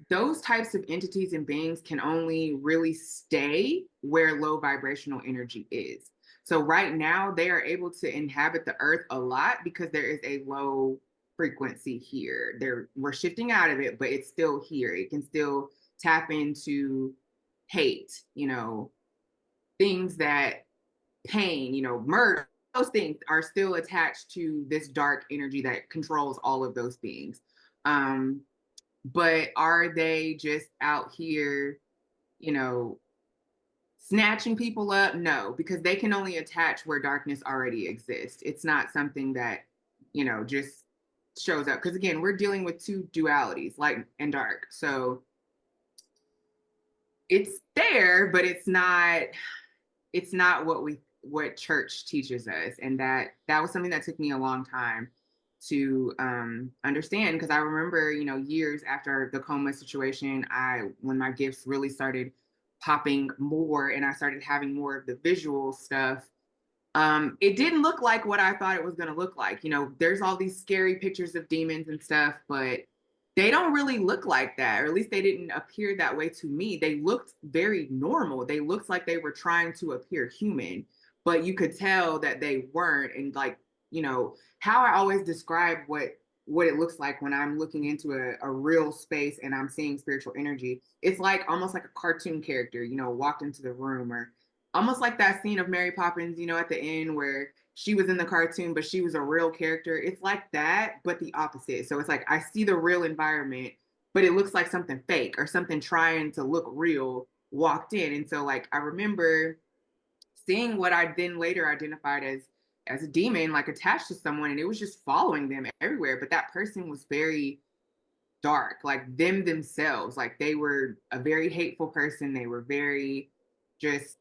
those types of entities and beings can only really stay where low vibrational energy is. So right now they are able to inhabit the earth a lot because there is a low frequency here. We're shifting out of it, but it's still here. It can still tap into hate, things that pain, murder, those things are still attached to this dark energy that controls all of those beings. But are they just out here, you know, snatching people up? No, because they can only attach where darkness already exists. It's not something that, just shows up. Because again, we're dealing with two dualities, light and dark. So it's there, but it's not what church teaches us. And that was something that took me a long time to understand, because I remember, years after the coma situation, when my gifts really started popping more and I started having more of the visual stuff, it didn't look like what I thought it was going to look like. There's all these scary pictures of demons and stuff, but they don't really look like that, or at least they didn't appear that way to me. They looked very normal. They looked like they were trying to appear human, but you could tell that they weren't. And like, how I always describe what what it looks like when I'm looking into a real space and I'm seeing spiritual energy. It's like almost like a cartoon character, you know, walked into the room, or almost like that scene of Mary Poppins, you know, at the end where she was in the cartoon, but she was a real character. It's like that, but the opposite. So it's like I see the real environment, but it looks like something fake or something trying to look real walked in. And so like I remember seeing what I then later identified as a demon, like attached to someone, and it was just following them everywhere. But that person was very dark, like them themselves. Like they were a very hateful person. They were very just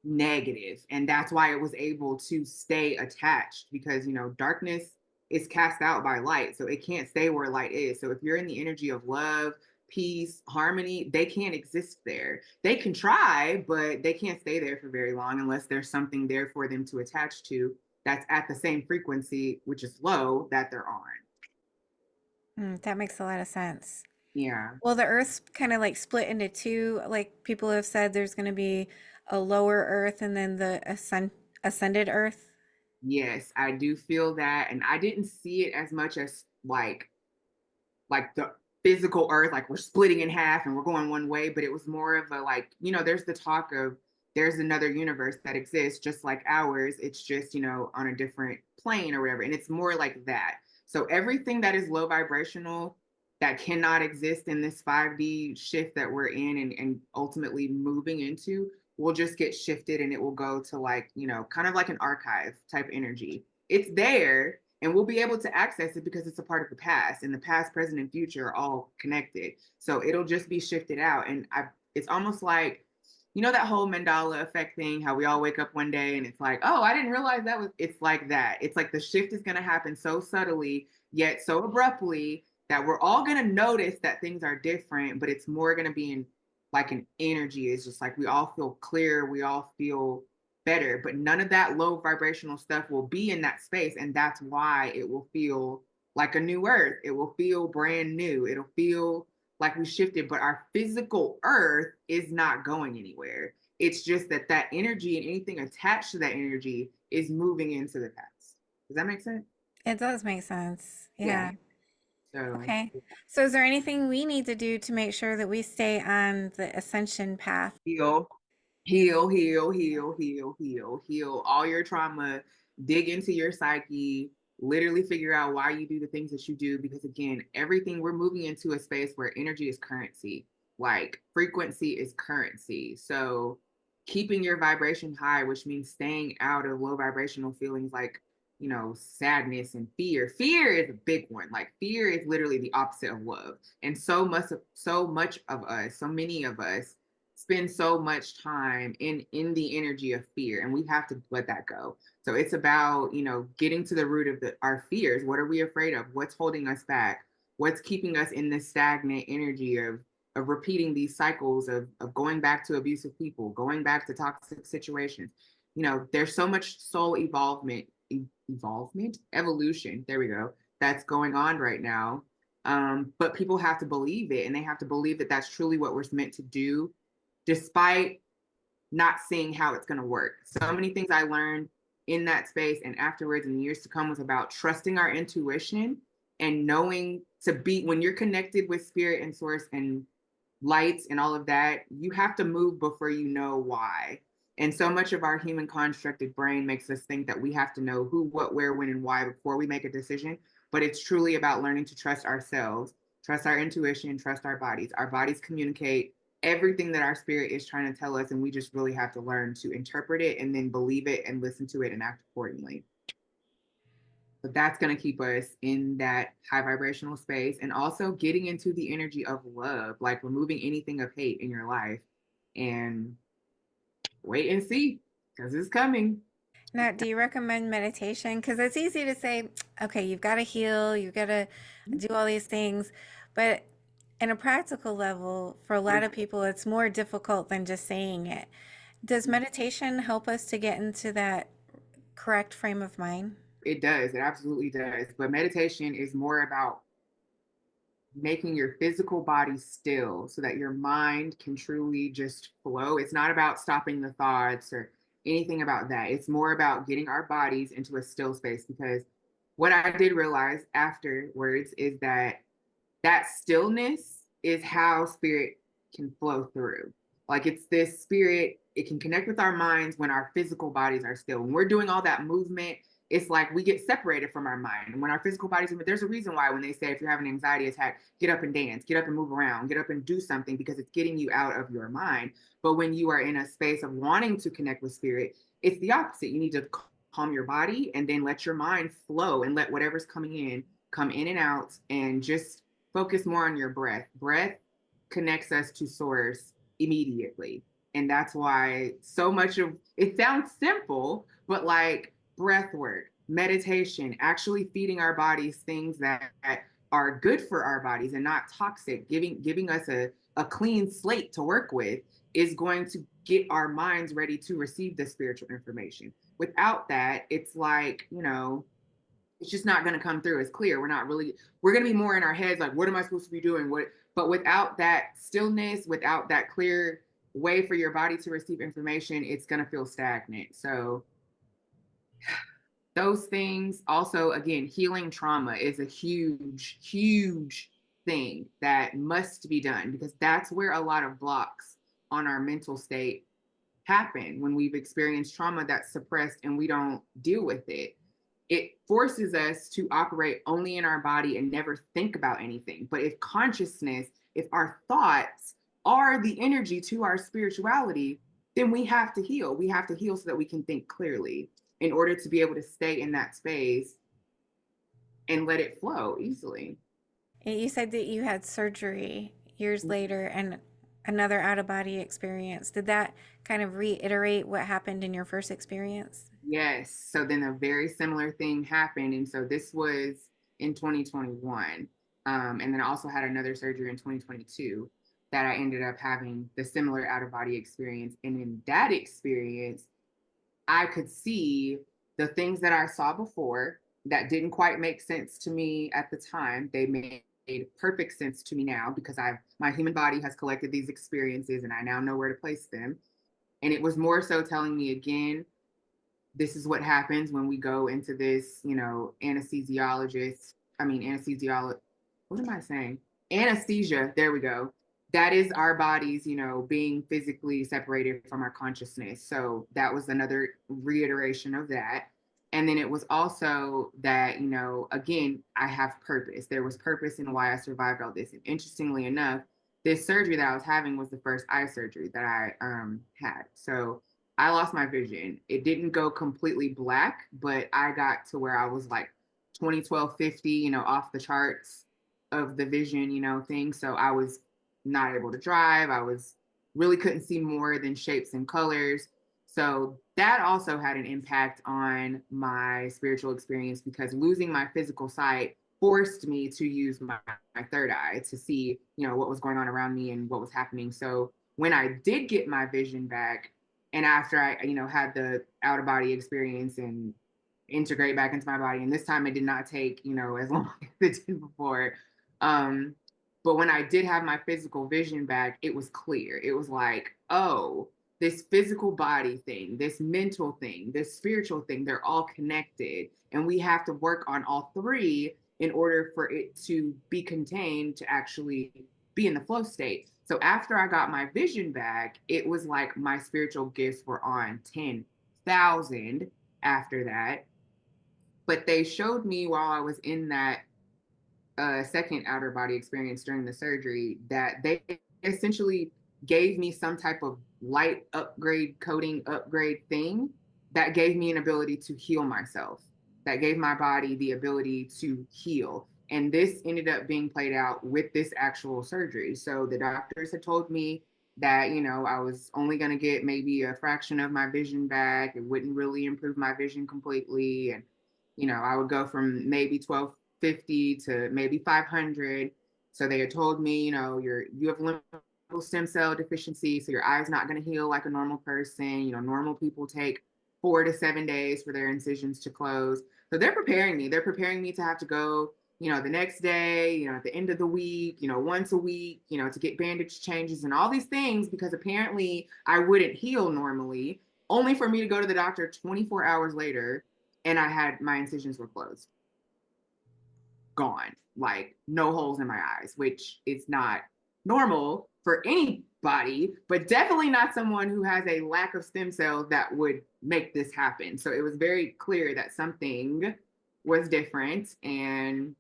negative, and that's why it was able to stay attached, because you know darkness is cast out by light, so it can't stay where light is. So if you're in the energy of love, peace, harmony, they can't exist there. They can try, but they can't stay there for very long unless there's something there for them to attach to that's at the same frequency, which is low, that they're on. That makes a lot of sense. Yeah. Well, the Earth's kind of like split into two. Like people have said, there's going to be a lower Earth and then the ascended Earth. Yes, I do feel that, and I didn't see it as much as like the physical earth, like we're splitting in half and we're going one way, but it was more of a like, you know, there's the talk of there's another universe that exists just like ours. It's just, you know, on a different plane or whatever. And it's more like that. So everything that is low vibrational that cannot exist in this 5D shift that we're in and ultimately moving into will just get shifted, and it will go to like, you know, kind of like an archive type energy. It's there, and we'll be able to access it because it's a part of the past, and the past, present, and future are all connected. So it'll just be shifted out. And it's almost like, you know, that whole Mandela effect thing, how we all wake up one day and it's like, oh, I didn't realize that was, it's like that. It's like the shift is going to happen so subtly, yet so abruptly, that we're all going to notice that things are different, but it's more going to be in like an energy. It's just like we all feel clear, we all feel better, but none of that low vibrational stuff will be in that space. And that's why it will feel like a new earth. It will feel brand new. It'll feel like we shifted, but our physical earth is not going anywhere. It's just that that energy and anything attached to that energy is moving into the past. Does that make sense? It does make sense. Yeah. Yeah. So Okay. So is there anything we need to do to make sure that we stay on the ascension path? heal, heal all your trauma, dig into your psyche, literally figure out why you do the things that you do. Because again, everything, we're moving into a space where energy is currency, like frequency is currency. So keeping your vibration high, which means staying out of low vibrational feelings like, you know, sadness and fear. Fear is a big one. Like fear is literally the opposite of love. And so much of us, so many of us spend so much time in the energy of fear, and we have to let that go. So it's about, you know, getting to the root of our fears. What are we afraid of? What's holding us back? What's keeping us in this stagnant energy of repeating these cycles of going back to abusive people, going back to toxic situations? You know, there's so much soul evolution, there we go, that's going on right now. But people have to believe it, and they have to believe that that's truly what we're meant to do, despite not seeing how it's going to work. So many things I learned in that space and afterwards in years to come was about trusting our intuition and knowing to be, when you're connected with spirit and source and lights and all of that, you have to move before you know why. And so much of our human constructed brain makes us think that we have to know who, what, where, when, and why before we make a decision. But it's truly about learning to trust ourselves, trust our intuition, trust our bodies. Our bodies communicate everything that our spirit is trying to tell us, and we just really have to learn to interpret it and then believe it and listen to it and act accordingly. But that's going to keep us in that high vibrational space, and also getting into the energy of love, like removing anything of hate in your life, and wait and see, because it's coming. Now, do you recommend meditation? Because it's easy to say, okay, you've got to heal, you've got to do all these things. But in a practical level, for a lot of people, it's more difficult than just saying it. Does meditation help us to get into that correct frame of mind? It does, it absolutely does. But meditation is more about making your physical body still so that your mind can truly just flow. It's not about stopping the thoughts or anything about that. It's more about getting our bodies into a still space, because what I did realize afterwards is that that stillness is how spirit can flow through. Like it's this spirit, it can connect with our minds when our physical bodies are still. When we're doing all that movement, it's like we get separated from our mind. And when our physical bodies, there's a reason why when they say if you're having an anxiety attack, get up and dance, get up and move around, get up and do something because it's getting you out of your mind. But when you are in a space of wanting to connect with spirit, it's the opposite. You need to calm your body and then let your mind flow and let whatever's coming in come in and out and just focus more on your breath. Breath connects us to source immediately. And that's why so much of it sounds simple, but like breath work, meditation, actually feeding our bodies things that are good for our bodies and not toxic, giving us a clean slate to work with is going to get our minds ready to receive the spiritual information. Without that, it's like, it's just not going to come through as clear. We're going to be more in our heads like, what am I supposed to be doing? But without that stillness, without that clear way for your body to receive information, it's going to feel stagnant. So those things also, again, healing trauma is a huge, huge thing that must be done because that's where a lot of blocks on our mental state happen when we've experienced trauma that's suppressed and we don't deal with it. It forces us to operate only in our body and never think about anything. But if consciousness, if our thoughts are the energy to our spirituality, then we have to heal. We have to heal so that we can think clearly in order to be able to stay in that space and let it flow easily. You said that you had surgery years later and another out of body experience. Did that kind of reiterate what happened in your first experience? Yes. So then a very similar thing happened. And so this was in 2021. And then I also had another surgery in 2022 that I ended up having the similar out of body experience. And in that experience, I could see the things that I saw before that didn't quite make sense to me at the time. They made perfect sense to me now because my human body has collected these experiences and I now know where to place them. And it was more so telling me again, this is what happens when we go into this, anesthesiologist, what am I saying? Anesthesia, there we go. That is our bodies, being physically separated from our consciousness. So that was another reiteration of that. And then it was also that, again, I have purpose. There was purpose in why I survived all this. And interestingly enough, this surgery that I was having was the first eye surgery that I had. So I lost my vision. It didn't go completely black, but I got to where I was like 2012 50, off the charts of the vision, thing. So I was not able to drive. I was really couldn't see more than shapes and colors. So that also had an impact on my spiritual experience because losing my physical sight forced me to use my third eye to see, what was going on around me and what was happening. So when I did get my vision back, and after I, had the out of body experience and integrate back into my body, and this time it did not take, as long as it did before. Um, but when I did have my physical vision back, it was clear. It was like, oh, this physical body thing, this mental thing, this spiritual thing, they're all connected. And we have to work on all three in order for it to be contained to actually be in the flow state. So after I got my vision back, it was like my spiritual gifts were on 10,000 after that. But they showed me while I was in that second outer body experience during the surgery that they essentially gave me some type of light upgrade, coding upgrade thing that gave me an ability to heal myself, that gave my body the ability to heal. And this ended up being played out with this actual surgery. So the doctors had told me that, I was only going to get maybe a fraction of my vision back. It wouldn't really improve my vision completely. And, I would go from maybe 1250 to maybe 500. So they had told me, you have lymphocyte stem cell deficiency, so your eye's not going to heal like a normal person. Normal people take 4 to 7 days for their incisions to close. So they're preparing me. They're preparing me to have to go, the next day, at the end of the week, once a week, to get bandage changes and all these things because apparently I wouldn't heal normally, only for me to go to the doctor 24 hours later and my incisions were closed. gone, like no holes in my eyes, which is not normal for anybody, but definitely not someone who has a lack of stem cells that would make this happen. So it was very clear that something was different, and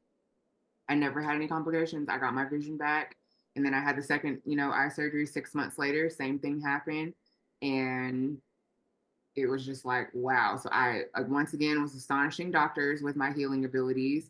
I never had any complications. I got my vision back. And then I had the second, eye surgery 6 months later. Same thing happened. And it was just like, wow. So I once again was astonishing doctors with my healing abilities.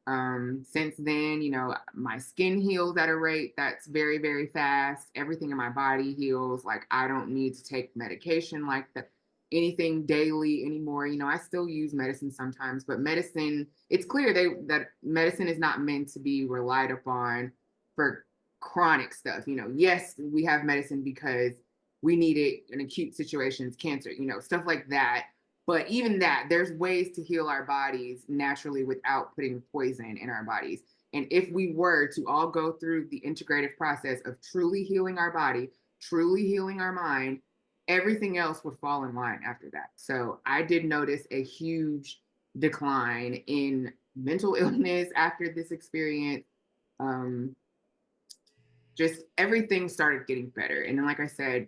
Since then, my skin heals at a rate that's very, very fast. Everything in my body heals. Like I don't need to take medication like that, anything daily anymore. I still use medicine sometimes, but medicine, it's clear that medicine is not meant to be relied upon for chronic stuff. Yes, we have medicine because we need it in acute situations, cancer, stuff like that. But even that, there's ways to heal our bodies naturally without putting poison in our bodies. And if we were to all go through the integrative process of truly healing our body, truly healing our mind, everything else would fall in line after that. So I did notice a huge decline in mental illness after this experience. Um, just everything started getting better. And then, like I said,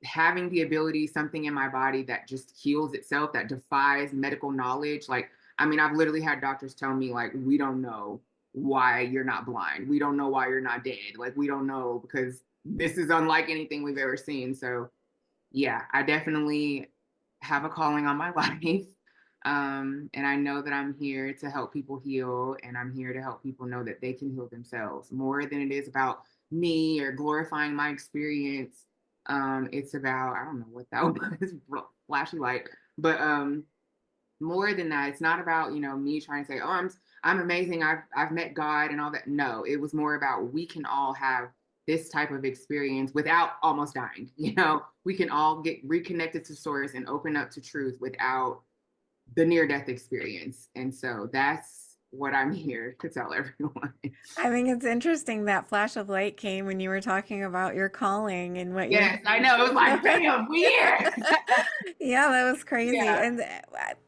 having the ability, something in my body that just heals itself, that defies medical knowledge. Like, I mean, I've literally had doctors tell me, like, we don't know why you're not blind. We don't know why you're not dead. Like, we don't know because this is unlike anything we've ever seen. So, yeah, I definitely have a calling on my life. And I know that I'm here to help people heal, and I'm here to help people know that they can heal themselves more than it is about me or glorifying my experience. It's about, I don't know what that was, flashy light, but more than that, it's not about, me trying to say, oh, I'm amazing. I've met God and all that. No, it was more about we can all have this type of experience without almost dying. We can all get reconnected to source and open up to truth without the near death experience. And so that's what I'm here to tell everyone. I think it's interesting that flash of light came when you were talking about your calling and what you're Yes, I know. It was like, bam, we here. Yeah, that was crazy. Yeah. And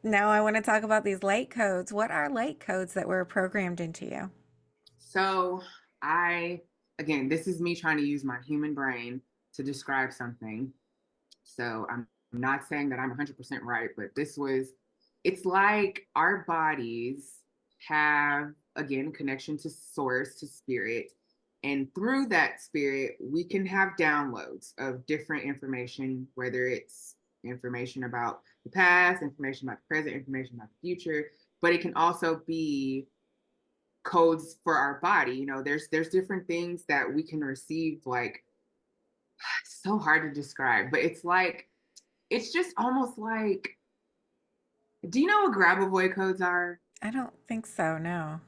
now I want to talk about these light codes. What are light codes that were programmed into you? So I, again, this is me trying to use my human brain to describe something. So I'm not saying that I'm 100% right, but it's like our bodies have, again, connection to source, to spirit. And through that spirit, we can have downloads of different information, whether it's information about the past, information about the present, information about the future, but it can also be codes for our body. There's different things that we can receive, like it's so hard to describe, but it's just almost like, do you know what Grabavoy codes are? I don't think so, no.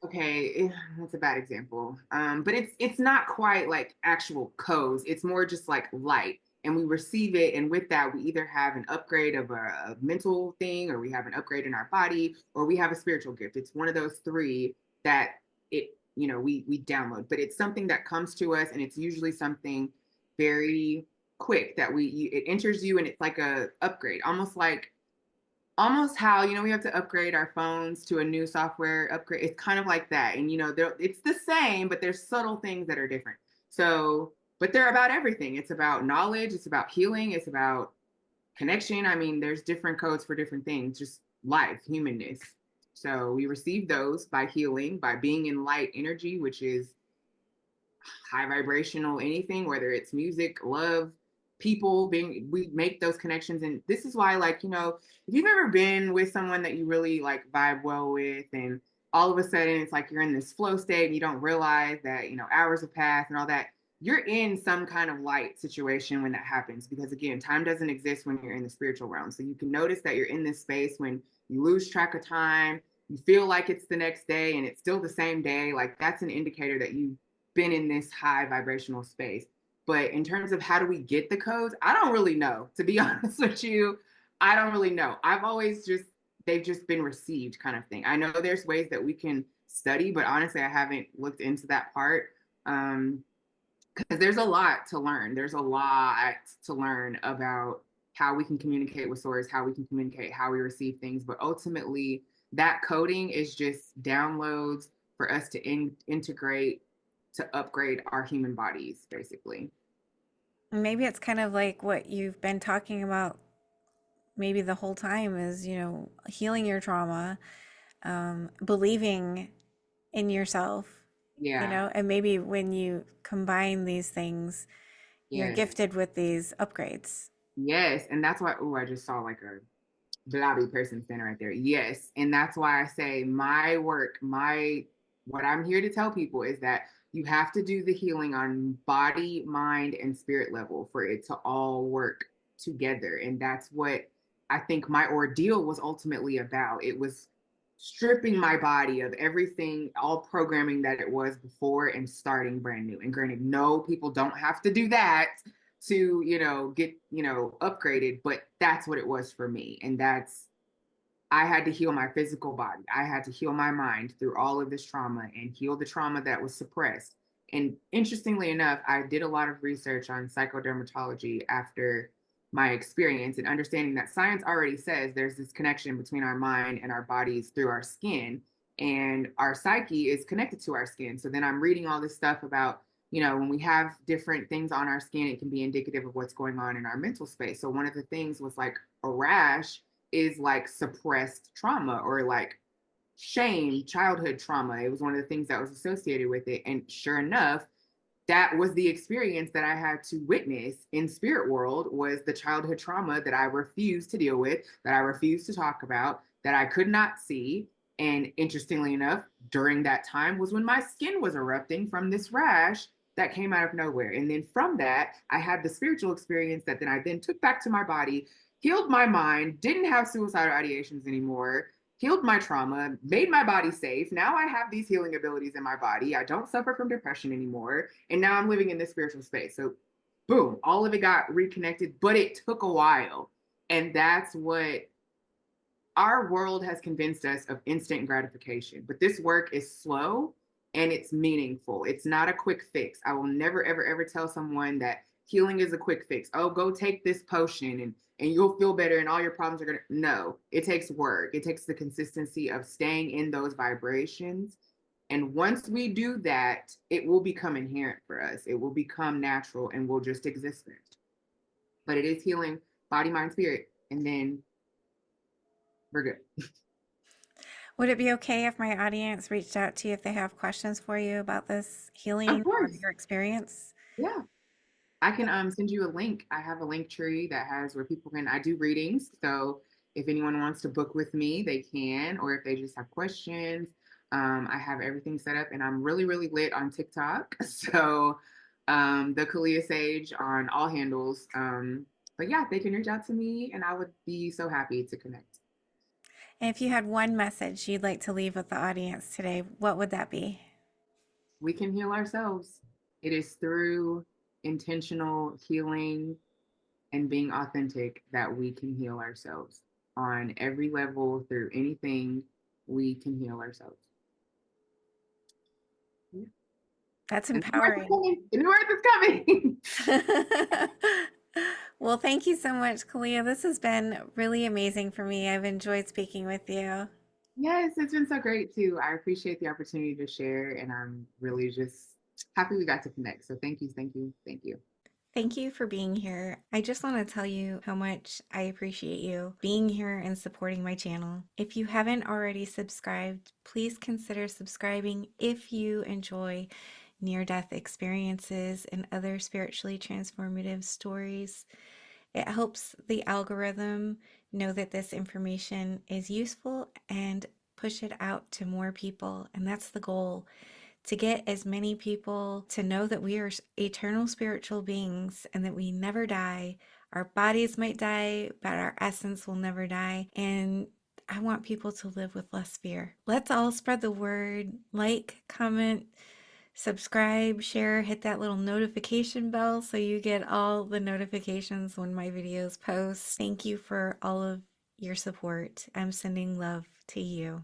Okay, that's a bad example. But it's not quite like actual codes. It's more just like light, and we receive it, and with that, we either have an upgrade of a mental thing, or we have an upgrade in our body, or we have a spiritual gift. It's one of those three that we download. But it's something that comes to us, and it's usually something very quick that it enters you, and it's like a upgrade, almost how we have to upgrade our phones to a new software upgrade. It's kind of like that. And it's the same, but there's subtle things that are different. So but they're about everything. It's about knowledge, it's about healing, it's about connection. I mean, there's different codes for different things, just life, humanness. So we receive those by healing, by being in light energy, which is high vibrational anything, whether it's music, love, people, we make those connections. And this is why, like, if you've ever been with someone that you really like vibe well with, and all of a sudden it's like you're in this flow state and you don't realize that hours have passed and all that, you're in some kind of light situation when that happens, because again, time doesn't exist when you're in the spiritual realm. So you can notice that you're in this space when you lose track of time, you feel like it's the next day and it's still the same day. Like, that's an indicator that you been in this high vibrational space. But in terms of how do we get the codes, I don't really know. To be honest with you, I don't really know. They've just been received, kind of thing. I know there's ways that we can study, but honestly, I haven't looked into that part. Because there's a lot to learn. There's a lot to learn about how we can communicate with source, how we can communicate, how we receive things. But ultimately, that coding is just downloads for us to integrate, to upgrade our human bodies, basically. Maybe it's kind of like what you've been talking about maybe the whole time is, healing your trauma, believing in yourself, Yeah. and maybe when you combine these things, you're Yes. gifted with these upgrades. Yes. And that's why, oh, I just saw like a blobby person standing right there. Yes. And that's why I say my work, what I'm here to tell people is that you have to do the healing on body, mind, and spirit level for it to all work together. And that's what I think my ordeal was ultimately about. It was stripping my body of everything, all programming that it was before, and starting brand new. And granted, no, people don't have to do that to, get, upgraded, but that's what it was for me. And that's, I had to heal my physical body. I had to heal my mind through all of this trauma and heal the trauma that was suppressed. And interestingly enough, I did a lot of research on psychodermatology after my experience, and understanding that science already says there's this connection between our mind and our bodies through our skin, and our psyche is connected to our skin. So then I'm reading all this stuff about, when we have different things on our skin, it can be indicative of what's going on in our mental space. So one of the things was like a rash is like suppressed trauma, or like shame, childhood trauma. It was one of the things that was associated with it. And sure enough, that was the experience that I had to witness in spirit world, was the childhood trauma that I refused to deal with, that I refused to talk about, that I could not see. And interestingly enough, during that time was when my skin was erupting from this rash that came out of nowhere. And then from that, I had the spiritual experience that then I then took back to my body, healed my mind, didn't have suicidal ideations anymore, healed my trauma, made my body safe. Now I have these healing abilities in my body. I don't suffer from depression anymore. And now I'm living in this spiritual space. So, boom, all of it got reconnected, but it took a while. And that's what our world has convinced us of: instant gratification. But this work is slow and it's meaningful. It's not a quick fix. I will never, ever, ever tell someone that healing is a quick fix. Oh, go take this potion and you'll feel better and all your problems are going to. No, it takes work. It takes the consistency of staying in those vibrations. And once we do that, it will become inherent for us. It will become natural and we'll just exist in it. But it is healing body, mind, spirit. And then we're good. Would it be okay if my audience reached out to you if they have questions for you about this Of healing or course. your experience? Yeah. I can send you a link. I have a link tree that has where people can. I do readings, so if anyone wants to book with me, they can, or if they just have questions, I have everything set up, and I'm really really lit on TikTok. So the Khaliah Sage on all handles. But yeah, they can reach out to me, and I would be so happy to connect. And if you had one message you'd like to leave with the audience today, what would that be? We can heal ourselves. It is through intentional healing and being authentic that we can heal ourselves on every level. Through anything, we can heal ourselves. Yeah. That's And the work is empowering. coming. The work is coming. Well, thank you so much, Khaliah. This has been really amazing for me. I've enjoyed speaking with you. Yes, it's been so great too. I appreciate the opportunity to share, and I'm really just happy we got to connect. So thank you, thank you, thank you. Thank you for being here. I just want to tell you how much I appreciate you being here and supporting my channel. If you haven't already subscribed, please consider subscribing if you enjoy near death experiences and other spiritually transformative stories. It helps the algorithm know that this information is useful and push it out to more people. And that's the goal, to get as many people to know that we are eternal spiritual beings and that we never die. Our bodies might die, but our essence will never die. And I want people to live with less fear. Let's all spread the word. Like, comment, subscribe, share, hit that little notification bell so you get all the notifications when my videos post. Thank you for all of your support. I'm sending love to you.